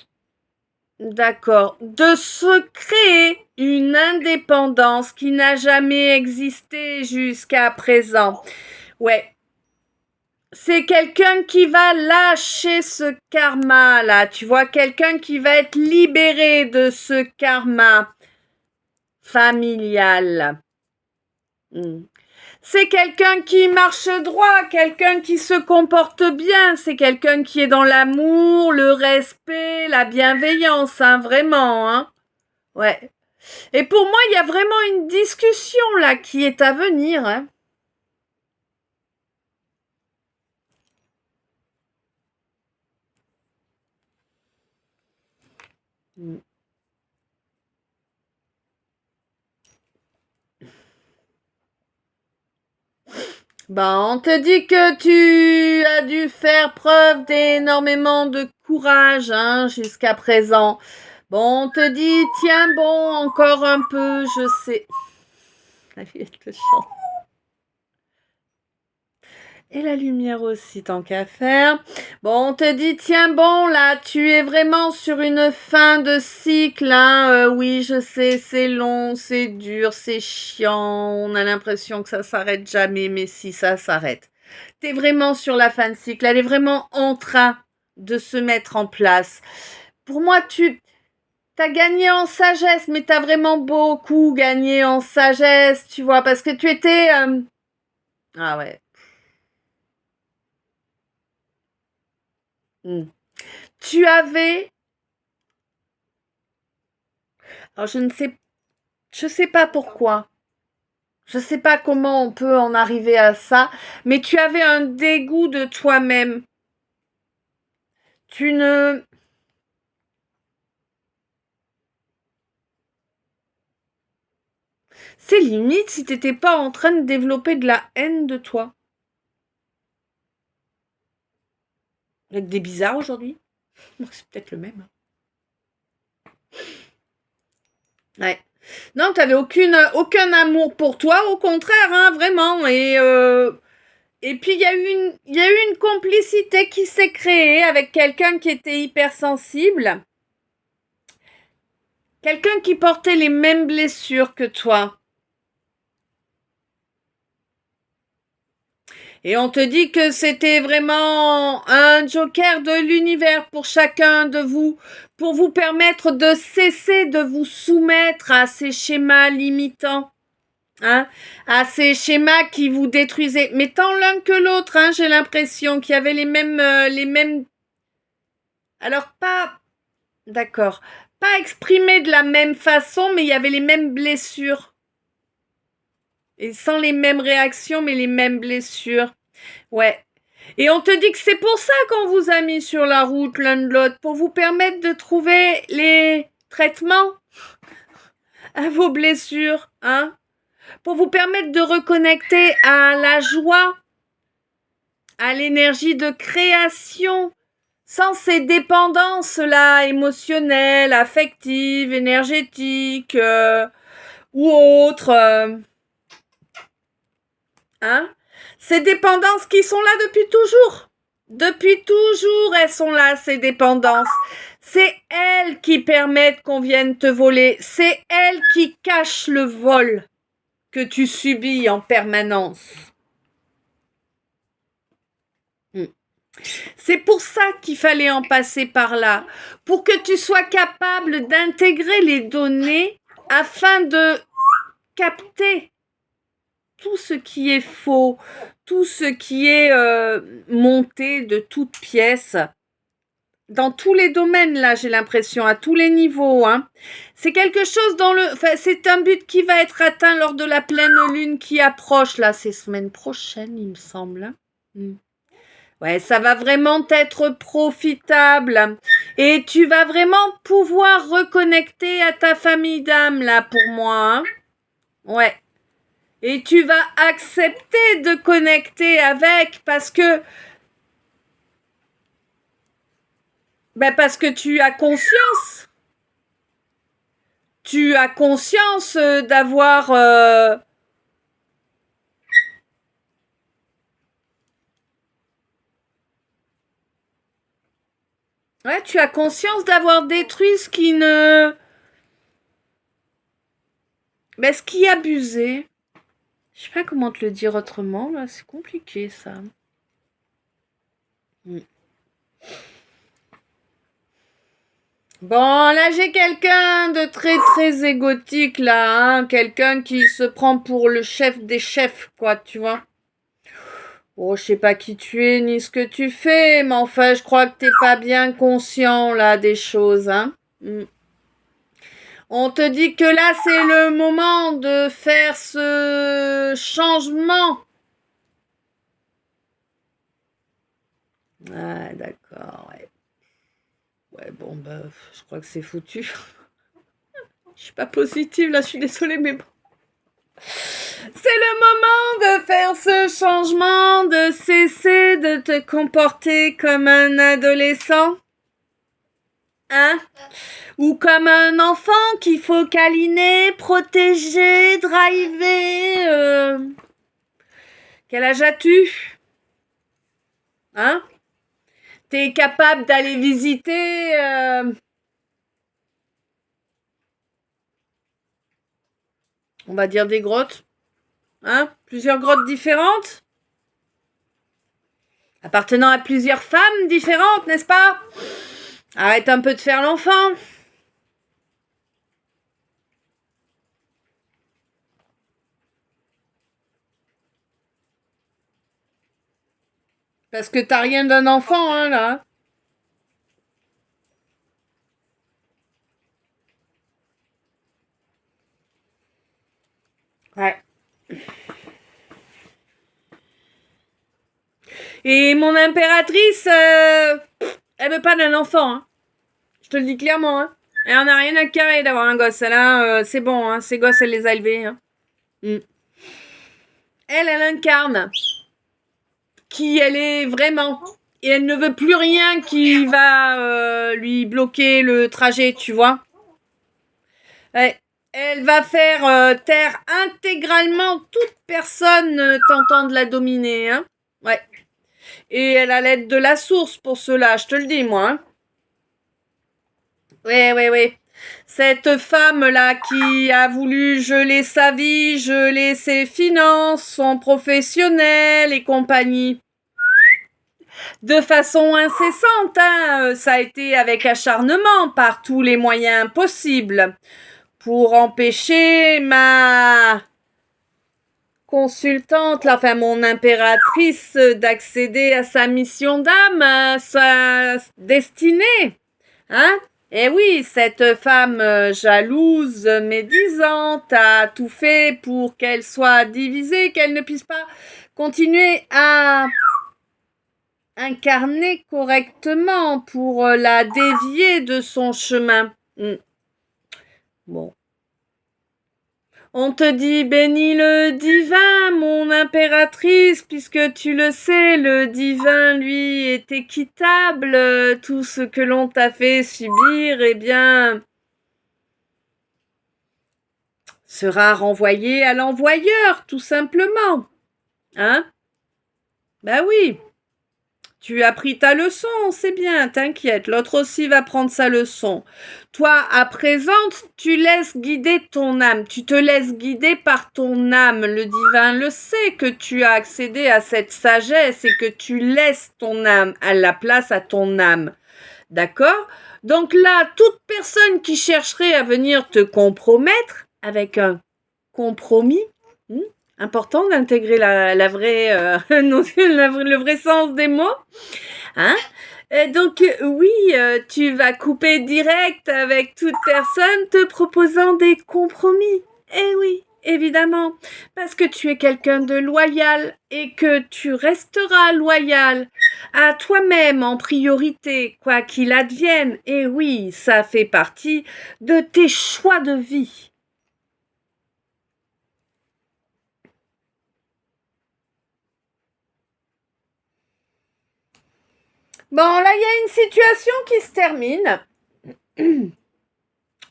[SPEAKER 1] se créer une indépendance qui n'a jamais existé jusqu'à présent. Ouais. C'est quelqu'un qui va lâcher ce karma là, tu vois, quelqu'un qui va être libéré de ce karma familial. C'est quelqu'un qui marche droit, quelqu'un qui se comporte bien, c'est quelqu'un qui est dans l'amour, le respect, la bienveillance, hein, vraiment, hein. Ouais. Et pour moi, il y a vraiment une discussion là qui est à venir, hein. Ben, on te dit que tu as dû faire preuve d'énormément de courage, hein, jusqu'à présent. Bon, on te dit, tiens bon, encore un peu, je sais. La Villette le chante. Et la lumière aussi, tant qu'à faire. Bon, on te dit, tiens bon, là, tu es vraiment sur une fin de cycle, hein. Oui, je sais, c'est long, c'est dur, c'est chiant. On a l'impression que ça s'arrête jamais, mais si, ça s'arrête. T'es vraiment sur la fin de cycle. Elle est vraiment en train de se mettre en place. Pour moi, t'as gagné en sagesse, mais t'as vraiment beaucoup gagné en sagesse, tu vois, parce que tu étais... Ah ouais. Tu avais... Alors, je sais pas pourquoi. Je sais pas comment on peut en arriver à ça, mais tu avais un dégoût de toi-même. Tu ne... C'est limite si t'étais pas en train de développer de la haine de toi. Avec des bizarres aujourd'hui. C'est peut-être le même. Ouais. Non, t'avais aucun amour pour toi, au contraire, hein, vraiment. Et puis il y a eu une complicité qui s'est créée avec quelqu'un qui était hypersensible. Quelqu'un qui portait les mêmes blessures que toi. Et on te dit que c'était vraiment un joker de l'univers pour chacun de vous, pour vous permettre de cesser de vous soumettre à ces schémas limitants, hein, à ces schémas qui vous détruisaient. Mais tant l'un que l'autre, hein, j'ai l'impression qu'il y avait les mêmes. Alors d'accord, pas exprimés de la même façon, mais il y avait les mêmes blessures. Et sans les mêmes réactions, mais les mêmes blessures. Ouais. Et on te dit que c'est pour ça qu'on vous a mis sur la route l'un de l'autre, pour vous permettre de trouver les traitements à vos blessures, hein, pour vous permettre de reconnecter à la joie, à l'énergie de création, sans ces dépendances-là, émotionnelles, affectives, énergétiques, ou autres, hein. Ces dépendances qui sont là depuis toujours. Depuis toujours, elles sont là, ces dépendances. C'est elles qui permettent qu'on vienne te voler. C'est elles qui cachent le vol que tu subis en permanence. C'est pour ça qu'il fallait en passer par là. Pour que tu sois capable d'intégrer les données afin de capter tout ce qui est faux, tout ce qui est monté de toutes pièces, dans tous les domaines, là, j'ai l'impression, à tous les niveaux, hein. C'est quelque chose c'est un but qui va être atteint lors de la pleine lune qui approche, là, c'est semaine prochaine, il me semble. Ouais, ça va vraiment être profitable. Et tu vas vraiment pouvoir reconnecter à ta famille d'âme, là, pour moi. Hein. Ouais. Et tu vas accepter de connecter avec parce que tu as conscience. Tu as conscience d'avoir ouais, tu as conscience d'avoir détruit ce qui ne ce qui abusait. Je sais pas comment te le dire autrement là, c'est compliqué ça. Bon, là j'ai quelqu'un de très très égotique là, hein, quelqu'un qui se prend pour le chef des chefs quoi, tu vois. Oh, je sais pas qui tu es ni ce que tu fais, mais enfin, je crois que t'es pas bien conscient là des choses, hein. On te dit que là c'est le moment de faire ce changement. Ah, d'accord, ouais. Ouais, bon, bah, je crois que c'est foutu. Je suis pas positive là, je suis désolée, mais bon. C'est le moment de faire ce changement, de cesser de te comporter comme un adolescent. Hein? Ou comme un enfant qu'il faut câliner, protéger, driver. Quel âge as-tu? Hein? T'es capable d'aller visiter on va dire des grottes? Hein? Plusieurs grottes différentes? Appartenant à plusieurs femmes différentes, n'est-ce pas? Arrête un peu de faire l'enfant. Parce que t'as rien d'un enfant, hein, là. Ouais. Et mon impératrice, elle veut pas d'un enfant, hein. Je te le dis clairement, hein. Elle en a rien à carrer d'avoir un gosse. Elle a, c'est bon, hein. Ses gosses, elle les a élevés, hein. Elle incarne qui elle est vraiment. Et elle ne veut plus rien qui va lui bloquer le trajet, tu vois. Ouais. Elle va faire taire intégralement toute personne tentant de la dominer, hein. Ouais. Et elle a l'aide de la source pour cela, je te le dis, moi. Hein. Ouais. Cette femme-là qui a voulu geler sa vie, geler ses finances, son professionnel et compagnie. De façon incessante, hein, ça a été avec acharnement par tous les moyens possibles pour empêcher ma consultante, enfin mon impératrice, d'accéder à sa mission d'âme, à sa destinée. Hein? Eh oui, cette femme jalouse, médisante, a tout fait pour qu'elle soit divisée, qu'elle ne puisse pas continuer à incarner correctement pour la dévier de son chemin. Bon. On te dit bénis le divin, mon impératrice, puisque tu le sais, le divin, lui, est équitable. Tout ce que l'on t'a fait subir, eh bien, sera renvoyé à l'envoyeur, tout simplement. Hein? Bah oui. Tu as pris ta leçon, c'est bien, t'inquiète. L'autre aussi va prendre sa leçon. Toi, à présent, tu laisses guider ton âme. Tu te laisses guider par ton âme. Le divin le sait que tu as accédé à cette sagesse et que tu laisses ton âme à la place à ton âme. D'accord? Donc là, toute personne qui chercherait à venir te compromettre avec un compromis, important d'intégrer la vraie le vrai sens des mots, hein? Et donc oui, tu vas couper direct avec toute personne te proposant des compromis. Eh oui, évidemment, parce que tu es quelqu'un de loyal et que tu resteras loyal à toi-même en priorité, quoi qu'il advienne. Et oui, ça fait partie de tes choix de vie. Bon, là, il y a une situation qui se termine.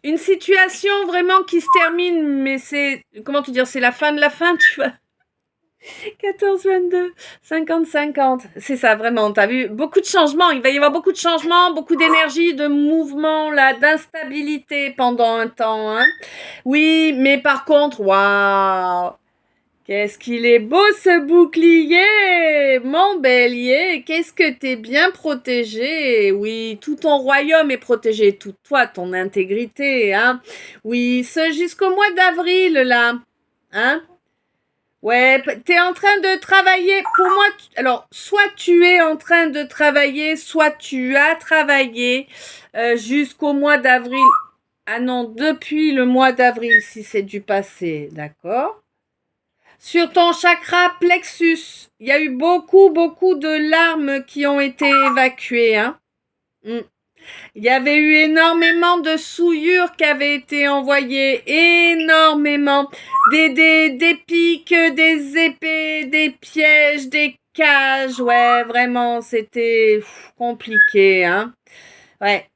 [SPEAKER 1] Une situation vraiment qui se termine, mais c'est, comment te dire, c'est la fin de la fin, tu vois. 14, 22, 50, 50. C'est ça, vraiment. T'as vu beaucoup de changements. Il va y avoir beaucoup de changements, beaucoup d'énergie, de mouvement, là, d'instabilité pendant un temps. Hein. Oui, mais par contre, waouh, qu'est-ce qu'il est beau ce bouclier, mon bélier. Qu'est-ce que t'es bien protégé. Oui, tout ton royaume est protégé, tout toi, ton intégrité. Hein. Oui, ce jusqu'au mois d'avril, là. Hein. Ouais, t'es en train de travailler. Pour moi, alors, soit tu es en train de travailler, soit tu as travaillé jusqu'au mois d'avril. Ah non, depuis le mois d'avril, si c'est du passé, d'accord? Sur ton chakra plexus, il y a eu beaucoup, beaucoup de larmes qui ont été évacuées, hein? Mm. Il y avait eu énormément de souillures qui avaient été envoyées, énormément. Des pics, des épées, des pièges, des cages. Ouais, vraiment, c'était compliqué, hein. Ouais.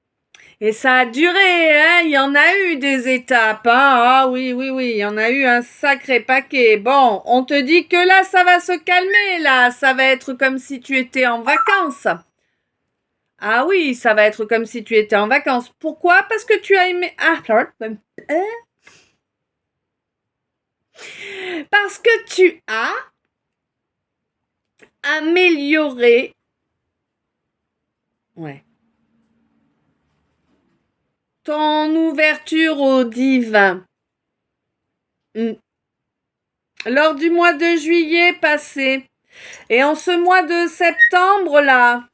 [SPEAKER 1] Et ça a duré, hein. Il y en a eu des étapes, hein. Ah oui, oui, oui, il y en a eu un sacré paquet. Bon, on te dit que là, ça va se calmer, là. Ça va être comme si tu étais en vacances. Ah oui, ça va être comme si tu étais en vacances. Pourquoi? Parce que tu as aimé... Ah, parce que tu as amélioré... Ouais. Ton ouverture au divin. Lors du mois de juillet passé. Et en ce mois de septembre, là...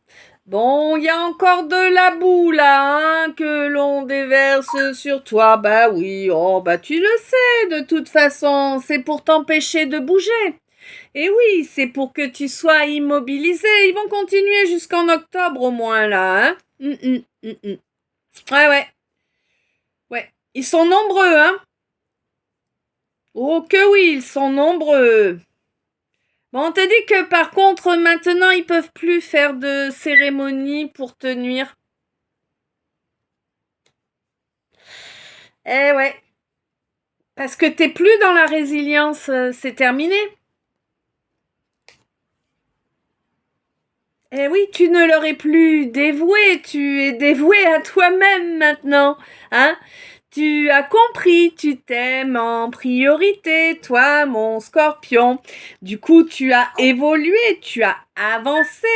[SPEAKER 1] Bon, il y a encore de la boue là, hein, que l'on déverse sur toi. Bah oui, oh bah tu le sais, de toute façon, c'est pour t'empêcher de bouger. Et oui, c'est pour que tu sois immobilisé. Ils vont continuer jusqu'en octobre au moins là, hein. Ouais, ouais, ouais. Ils sont nombreux, hein. Oh que oui, ils sont nombreux. Bon, on te dit que par contre, maintenant, ils peuvent plus faire de cérémonie pour te nuire. Eh ouais. Parce que t'es plus dans la résilience, c'est terminé. Eh oui, tu ne leur es plus dévoué, tu es dévoué à toi-même maintenant, hein? Tu as compris, tu t'aimes en priorité, toi, mon scorpion. Du coup, tu as évolué, tu as avancé.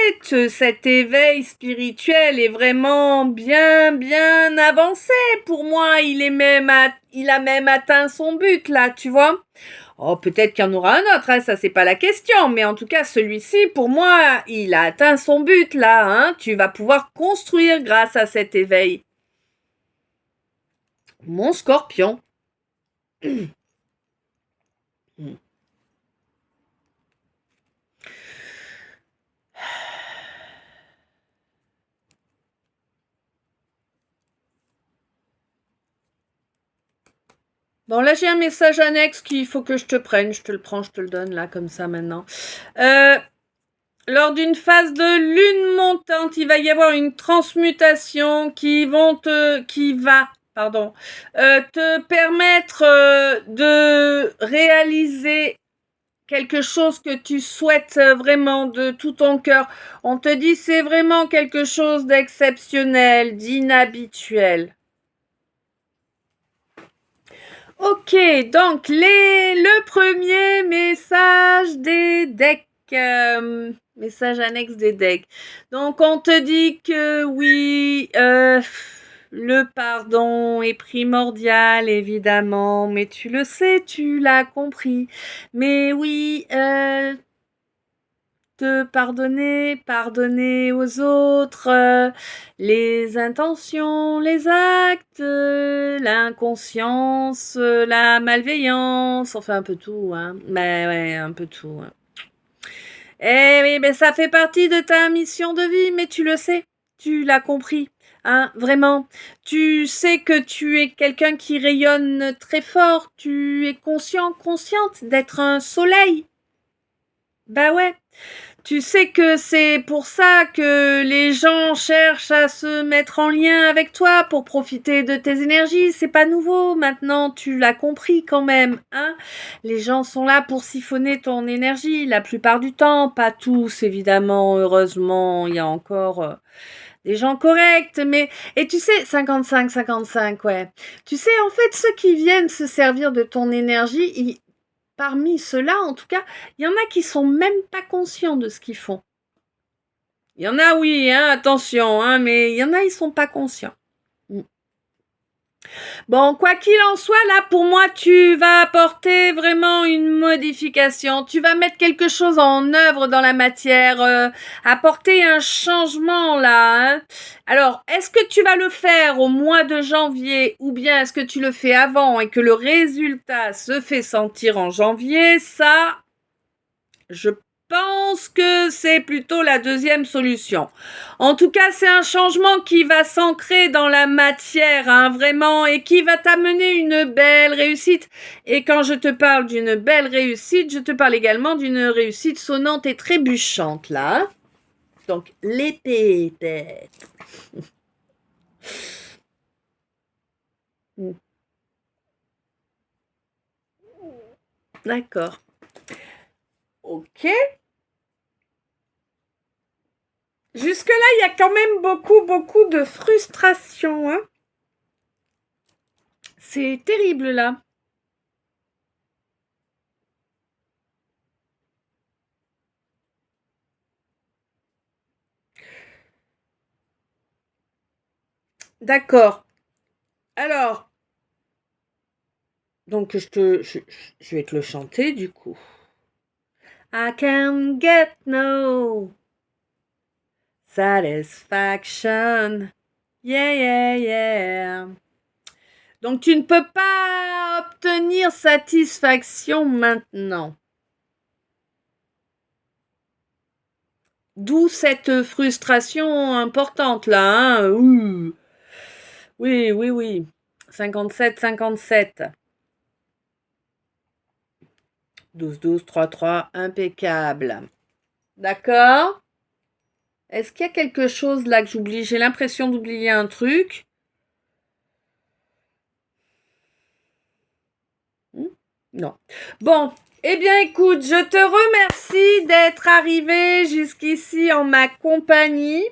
[SPEAKER 1] Cet éveil spirituel est vraiment bien, bien avancé. Pour moi, il a même atteint son but, là, tu vois. Oh, peut-être qu'il y en aura un autre, hein, ça c'est pas la question, mais en tout cas celui-ci, pour moi, il a atteint son but là, hein. Tu vas pouvoir construire grâce à cet éveil. Mon scorpion. Bon, là j'ai un message annexe qu'il faut que je te prenne. Je te le prends, je te le donne là comme ça maintenant. Lors d'une phase de lune montante, il va y avoir une transmutation qui va te permettre de réaliser quelque chose que tu souhaites vraiment de tout ton cœur. On te dit c'est vraiment quelque chose d'exceptionnel, d'inhabituel. Ok, donc le premier message des decks. Message annexe des decks. Donc on te dit que oui, le pardon est primordial évidemment, mais tu le sais, tu l'as compris. Mais oui, te pardonner, pardonner aux autres, les intentions, les actes, l'inconscience, la malveillance, enfin un peu tout, hein. Mais ouais, un peu tout. Hein. Eh oui, mais ça fait partie de ta mission de vie, mais tu le sais, tu l'as compris. Hein, vraiment, tu sais que tu es quelqu'un qui rayonne très fort, tu es consciente d'être un soleil. Bah ouais, tu sais que c'est pour ça que les gens cherchent à se mettre en lien avec toi pour profiter de tes énergies. C'est pas nouveau, maintenant tu l'as compris quand même, hein. Les gens sont là pour siphonner ton énergie la plupart du temps, pas tous évidemment, heureusement, il y a encore des gens corrects, mais et tu sais 55-55, ouais. Tu sais en fait ceux qui viennent se servir de ton énergie, parmi ceux-là, en tout cas, il y en a qui sont même pas conscients de ce qu'ils font. Il y en a, oui, hein, attention, hein, mais il y en a, ils sont pas conscients. Bon, quoi qu'il en soit, là, pour moi, tu vas apporter vraiment une modification. Tu vas mettre quelque chose en œuvre dans la matière, apporter un changement, là. Hein. Alors, est-ce que tu vas le faire au mois de janvier ou bien est-ce que tu le fais avant et que le résultat se fait sentir en janvier? Ça, je pense que c'est plutôt la deuxième solution. En tout cas, c'est un changement qui va s'ancrer dans la matière, hein, vraiment, et qui va t'amener une belle réussite. Et quand je te parle d'une belle réussite, je te parle également d'une réussite sonnante et trébuchante, là. Donc, l'épée tête. D'accord. Ok. Jusque-là, il y a quand même beaucoup de frustration. Hein. C'est terrible, là. D'accord. Alors, donc je vais te le chanter du coup. I can get no satisfaction. Yeah, yeah, yeah. Donc tu ne peux pas obtenir satisfaction maintenant. D'où cette frustration importante là. Hein. Oui, oui, oui. 57. 12, 3, impeccable. D'accord? Est-ce qu'il y a quelque chose là que j'oublie? J'ai l'impression d'oublier un truc. Non. Bon, eh bien écoute, je te remercie d'être arrivé jusqu'ici en ma compagnie.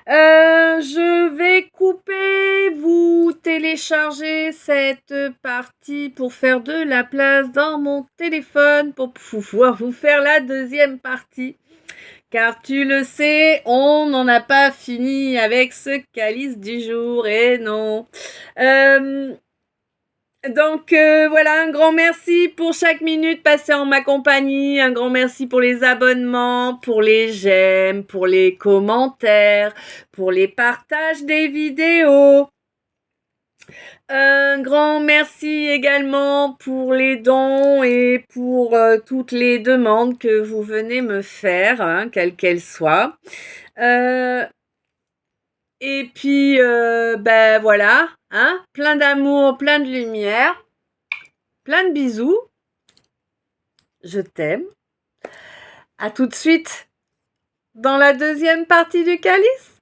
[SPEAKER 1] Je vais couper, vous télécharger cette partie pour faire de la place dans mon téléphone pour pouvoir vous faire la deuxième partie. Car tu le sais, on n'en a pas fini avec ce calice du jour, et non. Donc voilà, un grand merci pour chaque minute passée en ma compagnie, un grand merci pour les abonnements, pour les j'aime, pour les commentaires, pour les partages des vidéos. Un grand merci également pour les dons et pour toutes les demandes que vous venez me faire, hein, quelles qu'elles soient. Et puis, ben voilà, hein, plein d'amour, plein de lumière, plein de bisous. Je t'aime. À tout de suite dans la deuxième partie du calice.